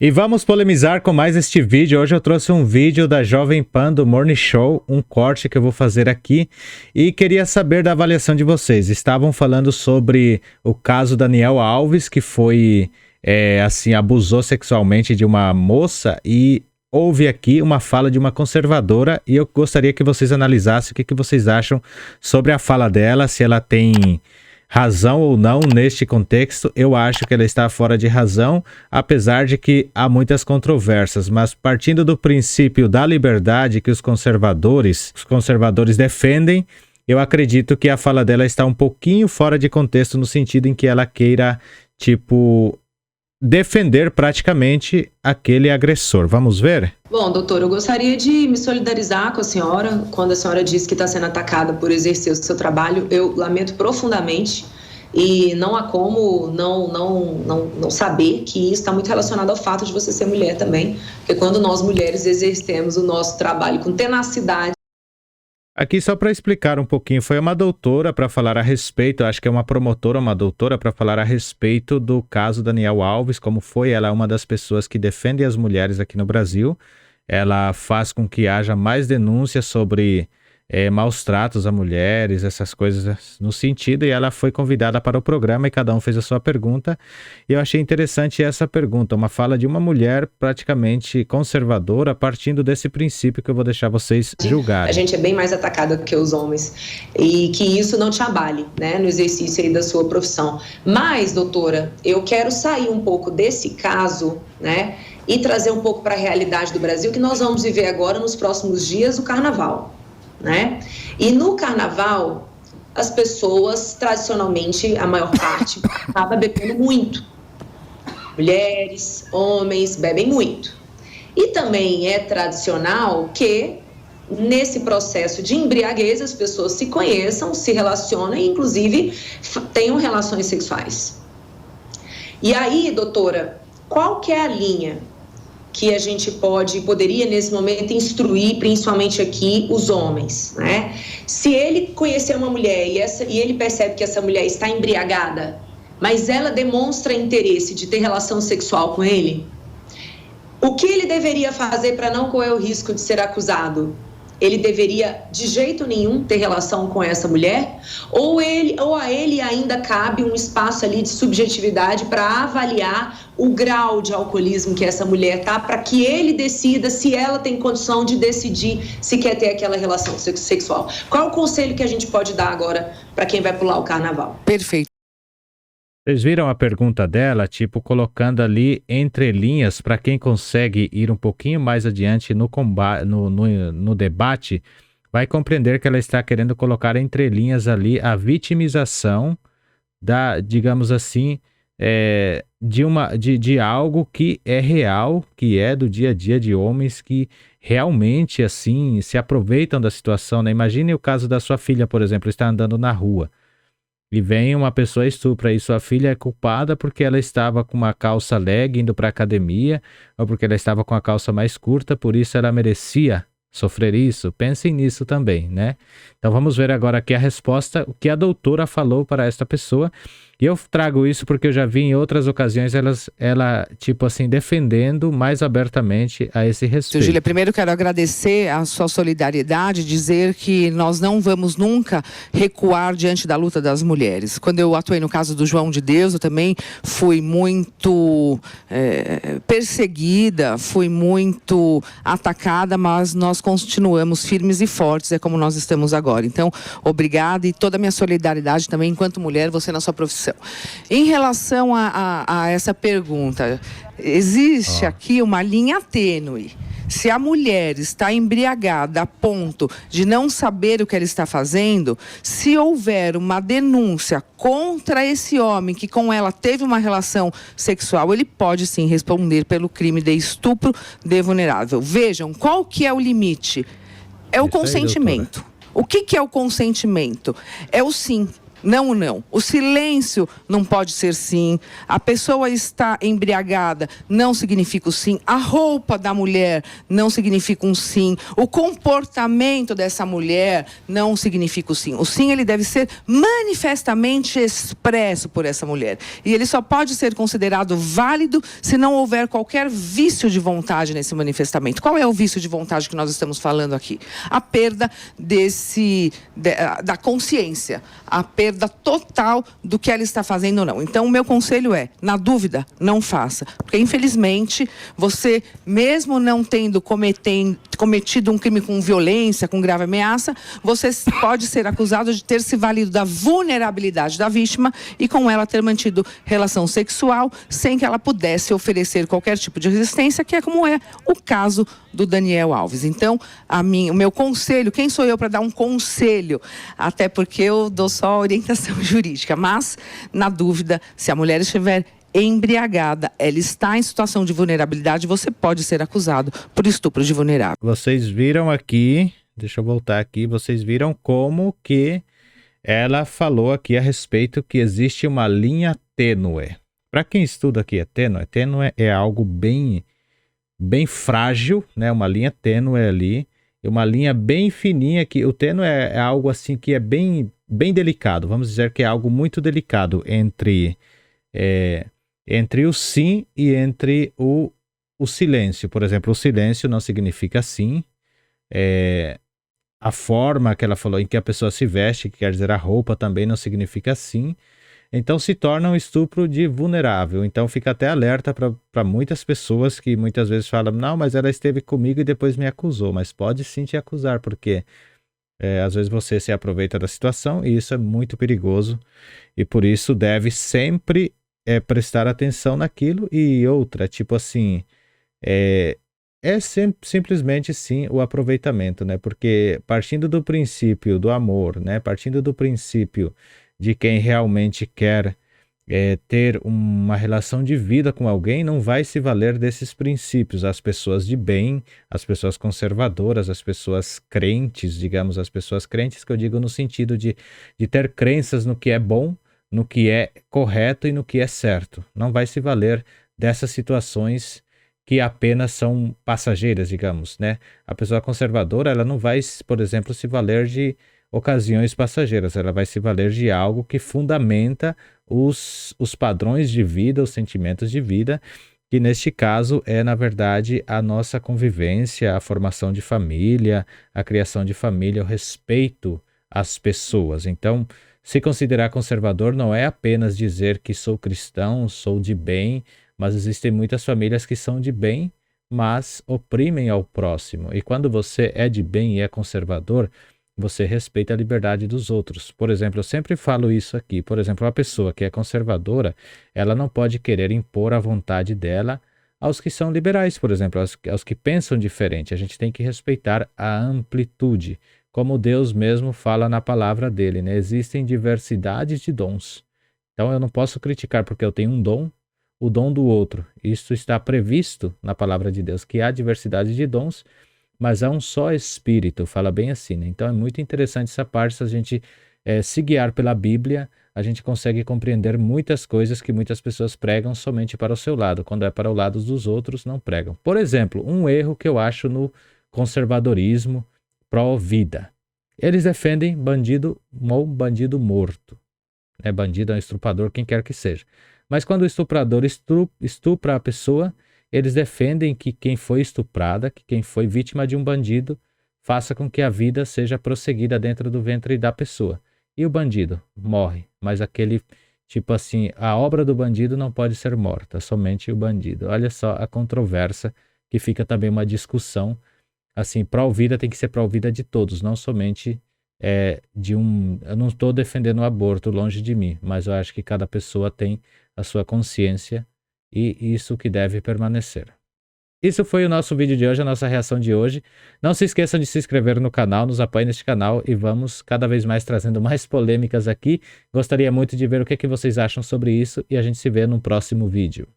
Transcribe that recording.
E vamos polemizar com mais este vídeo. Hoje eu trouxe um vídeo da Jovem Pan do Morning Show, um corte que eu vou fazer aqui. E queria saber da avaliação de vocês. Estavam falando sobre o caso Daniel Alves, que foi, abusou sexualmente de uma moça. E houve aqui uma fala de uma conservadora. E eu gostaria que vocês analisassem o que vocês acham sobre a fala dela, se ela tem razão ou não neste contexto. Eu acho que ela está fora de razão, apesar de que há muitas controvérsias, mas partindo do princípio da liberdade que os conservadores defendem, eu acredito que a fala dela está um pouquinho fora de contexto, no sentido em que ela queira, defender praticamente aquele agressor. Vamos ver? Bom, doutor, eu gostaria de me solidarizar com a senhora quando a senhora diz que está sendo atacada por exercer o seu trabalho. Eu lamento profundamente e não há como não saber que isso está muito relacionado ao fato de você ser mulher também, porque quando nós mulheres exercemos o nosso trabalho com tenacidade. Aqui só para explicar um pouquinho, foi uma doutora para falar a respeito, acho que é uma promotora, uma doutora para falar a respeito do caso Daniel Alves, como foi, ela é uma das pessoas que defende as mulheres aqui no Brasil. Ela faz com que haja mais denúncias sobre maus tratos a mulheres, essas coisas no sentido, e ela foi convidada para o programa e cada um fez a sua pergunta. E eu achei interessante essa pergunta, uma fala de uma mulher praticamente conservadora, partindo desse princípio que eu vou deixar vocês julgarem. A gente é bem mais atacada do que os homens, e que isso não te abale, né, no exercício aí da sua profissão. Mas, doutora, eu quero sair um pouco desse caso, né, e trazer um pouco para a realidade do Brasil, que nós vamos viver agora, nos próximos dias, o carnaval, né? E no carnaval, as pessoas, tradicionalmente, a maior parte, acaba bebendo muito. Mulheres, homens, bebem muito. E também é tradicional que, nesse processo de embriaguez, as pessoas se conheçam, se relacionam e, inclusive, tenham relações sexuais. E aí, doutora, qual que é a linha que a gente poderia nesse momento instruir, principalmente aqui, os homens, né? Se ele conhecer uma mulher e ele percebe que essa mulher está embriagada, mas ela demonstra interesse de ter relação sexual com ele, o que ele deveria fazer para não correr o risco de ser acusado? Ele deveria, de jeito nenhum, ter relação com essa mulher? Ou a ele ainda cabe um espaço ali de subjetividade para avaliar o grau de alcoolismo que essa mulher tá, para que ele decida se ela tem condição de decidir se quer ter aquela relação sexual? Qual é o conselho que a gente pode dar agora para quem vai pular o carnaval? Perfeito. Vocês viram a pergunta dela, colocando ali entre linhas, para quem consegue ir um pouquinho mais adiante no debate, vai compreender que ela está querendo colocar entre linhas ali a vitimização digamos assim, de algo que é real, que é do dia a dia de homens que realmente, assim, se aproveitam da situação, né? Imagine o caso da sua filha, por exemplo, está andando na rua. E vem uma pessoa e estupra, e sua filha é culpada porque ela estava com uma calça leg indo para a academia, ou porque ela estava com a calça mais curta, por isso ela merecia sofrer isso. Pensem nisso também, né? Então vamos ver agora aqui a resposta, o que a doutora falou para esta pessoa. E eu trago isso porque eu já vi em outras ocasiões ela defendendo mais abertamente a esse respeito. Júlia, primeiro quero agradecer a sua solidariedade, dizer que nós não vamos nunca recuar diante da luta das mulheres. Quando eu atuei no caso do João de Deus, eu também fui muito perseguida, fui muito atacada, mas nós continuamos firmes e fortes, é como nós estamos agora. Então, obrigada e toda a minha solidariedade também, enquanto mulher, você na sua profissão. Em relação a essa pergunta, existe aqui uma linha tênue. Se a mulher está embriagada a ponto de não saber o que ela está fazendo, se houver uma denúncia contra esse homem que com ela teve uma relação sexual, ele pode sim responder pelo crime de estupro de vulnerável. Vejam, qual que é o limite? É o consentimento. O que é o consentimento? É o sim. Não, não. O silêncio não pode ser sim. A pessoa está embriagada não significa o sim. A roupa da mulher não significa um sim. O comportamento dessa mulher não significa o sim. O sim, ele deve ser manifestamente expresso por essa mulher. E ele só pode ser considerado válido se não houver qualquer vício de vontade nesse manifestamento. Qual é o vício de vontade que nós estamos falando aqui? A perda da consciência. A perda total do que ela está fazendo ou não. Então, o meu conselho é, na dúvida, não faça. Porque, infelizmente, você, mesmo não tendo cometido um crime com violência, com grave ameaça, você pode ser acusado de ter se valido da vulnerabilidade da vítima e com ela ter mantido relação sexual sem que ela pudesse oferecer qualquer tipo de resistência, que é como é o caso do Daniel Alves. Então, o meu conselho, quem sou eu para dar um conselho? Até porque eu dou só orientação jurídica, mas, na dúvida, se a mulher estiver embriagada, ela está em situação de vulnerabilidade, você pode ser acusado por estupro de vulnerável. Vocês viram aqui, deixa eu voltar aqui, vocês viram como que ela falou aqui a respeito que existe uma linha tênue. Para quem estuda aqui, tênue é algo bem frágil, né? Uma linha tênue ali, e uma linha bem fininha, que o tênue é algo assim que é bem delicado, vamos dizer que é algo muito delicado entre o sim e entre o silêncio. Por exemplo, o silêncio não significa sim, a forma que ela falou em que a pessoa se veste, que quer dizer a roupa, também não significa sim. Então se torna um estupro de vulnerável. Então fica até alerta para muitas pessoas que muitas vezes falam, não, mas ela esteve comigo e depois me acusou. Mas pode sim te acusar, porque às vezes você se aproveita da situação e isso é muito perigoso. E por isso deve sempre prestar atenção naquilo. E outra, tipo assim, simplesmente sim o aproveitamento, né? Porque partindo do princípio do amor, né? Partindo do princípio de quem realmente quer ter uma relação de vida com alguém, não vai se valer desses princípios. As pessoas de bem, as pessoas conservadoras, as pessoas crentes, digamos, as pessoas crentes que eu digo no sentido de ter crenças no que é bom, no que é correto e no que é certo. Não vai se valer dessas situações que apenas são passageiras, digamos, né? A pessoa conservadora, ela não vai, por exemplo, se valer de ocasiões passageiras, ela vai se valer de algo que fundamenta os padrões de vida, os sentimentos de vida, que neste caso é, na verdade, a nossa convivência, a formação de família, a criação de família, o respeito às pessoas. Então, se considerar conservador não é apenas dizer que sou cristão, sou de bem, mas existem muitas famílias que são de bem, mas oprimem ao próximo. E quando você é de bem e é conservador, você respeita a liberdade dos outros. Por exemplo, eu sempre falo isso aqui. Por exemplo, uma pessoa que é conservadora, ela não pode querer impor a vontade dela aos que são liberais, por exemplo, aos que pensam diferente. A gente tem que respeitar a amplitude. Como Deus mesmo fala na palavra dele, né? Existem diversidades de dons. Então eu não posso criticar porque eu tenho um dom, o dom do outro. Isso está previsto na palavra de Deus, que há diversidade de dons, mas há um só Espírito, fala bem assim, né? Então é muito interessante essa parte, se a gente se guiar pela Bíblia, a gente consegue compreender muitas coisas que muitas pessoas pregam somente para o seu lado, quando é para o lado dos outros, não pregam. Por exemplo, um erro que eu acho no conservadorismo pró-vida. Eles defendem bandido ou bandido morto. Bandido é um estuprador, quem quer que seja. Mas quando o estuprador estupra a pessoa, eles defendem que quem foi estuprada, que quem foi vítima de um bandido, faça com que a vida seja prosseguida dentro do ventre da pessoa. E o bandido morre, mas aquele, tipo assim, a obra do bandido não pode ser morta, somente o bandido. Olha só a controvérsia, que fica também uma discussão. Assim, pró-vida tem que ser pró-vida de todos, não somente eu não estou defendendo o aborto, longe de mim, mas eu acho que cada pessoa tem a sua consciência e isso que deve permanecer. Isso foi o nosso vídeo de hoje, a nossa reação de hoje. Não se esqueçam de se inscrever no canal, nos apoiem neste canal e vamos cada vez mais trazendo mais polêmicas aqui. Gostaria muito de ver o que vocês acham sobre isso e a gente se vê no próximo vídeo.